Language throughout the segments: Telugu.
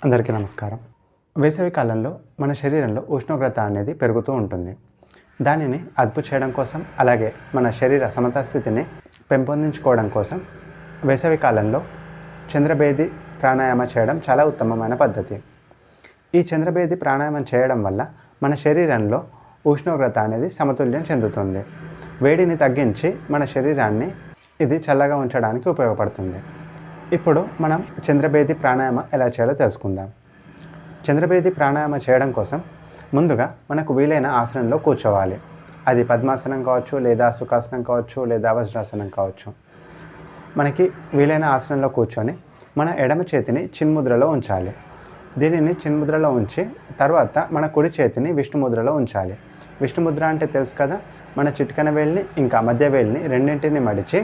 అందరికీ నమస్కారం. వేసవి కాలంలో మన శరీరంలో ఉష్ణోగ్రత అనేది పెరుగుతూ ఉంటుంది. దానిని అదుపు చేయడం కోసం, అలాగే మన శరీర సమతాస్థితిని పెంపొందించుకోవడం కోసం వేసవి కాలంలో చంద్రభేది ప్రాణాయామ చేయడం చాలా ఉత్తమమైన పద్ధతి. ఈ చంద్రభేది ప్రాణాయామం చేయడం వల్ల మన శరీరంలో ఉష్ణోగ్రత అనేది సమతుల్యం చెందుతుంది. వేడిని తగ్గించి మన శరీరాన్ని ఇది చల్లగా ఉంచడానికి ఉపయోగపడుతుంది. ఇప్పుడు మనం చంద్రభేది ప్రాణాయామ ఎలా చేయాలో తెలుసుకుందాం. చంద్రభేది ప్రాణాయామ చేయడం కోసం ముందుగా మనకు వీలైన ఆసనంలో కూర్చోవాలి. అది పద్మాసనం కావచ్చు, లేదా సుఖాసనం కావచ్చు, లేదా వజ్రాసనం కావచ్చు. మనకి వీలైన ఆసనంలో కూర్చొని మన ఎడమ చేతిని చిన్ముద్రలో ఉంచాలి. దీనిని చిన్ముద్రలో ఉంచి తర్వాత మన కుడి చేతిని విష్ణుముద్రలో ఉంచాలి. విష్ణుముద్ర అంటే తెలుసు కదా, మన చిటికెన వేలిని ఇంకా మధ్య వేలిని రెండింటిని మడిచి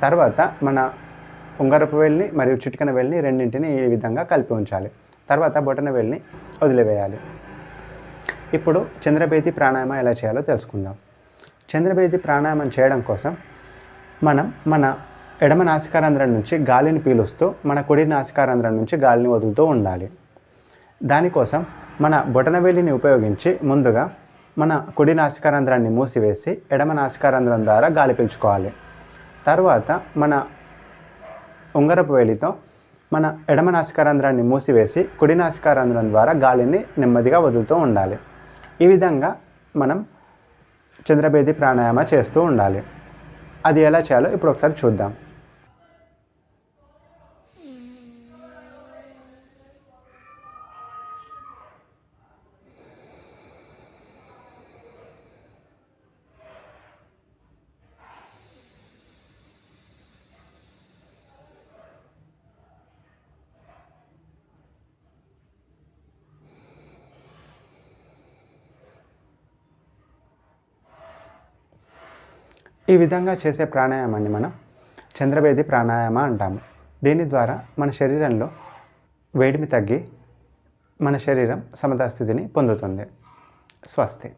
తర్వాత మన ఉంగరపు వేలిని మరియు చిటికెన వేలిని రెండింటిని ఈ విధంగా కలిపి ఉంచాలి. తర్వాత బొటన వేలిని వదిలివేయాలి. ఇప్పుడు చంద్రభేది ప్రాణాయామం ఎలా చేయాలో తెలుసుకుందాం. చంద్రభేది ప్రాణాయామం చేయడం కోసం మనం మన ఎడమ నాసికారంధ్రం నుంచి గాలిని పీలుస్తూ మన కుడి నాసికారంధ్రం నుంచి గాలిని వదులుతూ ఉండాలి. దానికోసం మన బొటనవేలిని ఉపయోగించి ముందుగా మన కుడి నాసికారంధ్రాన్ని మూసివేసి ఎడమ నాసికారంధ్రం ద్వారా గాలి పీల్చుకోవాలి. తర్వాత మన ఉంగరపు వేలితో మన ఎడమ నాసికారంధ్రాన్ని మూసివేసి కుడి నాసికారంధ్రం ద్వారా గాలిని నెమ్మదిగా వదులుతూ ఉండాలి. ఈ విధంగా మనం చంద్రభేది ప్రాణాయామ చేస్తూ ఉండాలి. అది ఎలా చేయాలో ఇప్పుడు ఒకసారి చూద్దాం. ఈ విధంగా చేసే ప్రాణాయామాన్ని మనం చంద్రభేది ప్రాణాయామ అంటాము. దీని ద్వారా మన శరీరంలో వేడిమి తగ్గి మన శరీరం సమతాస్థితిని పొందుతుంది. స్వస్తి.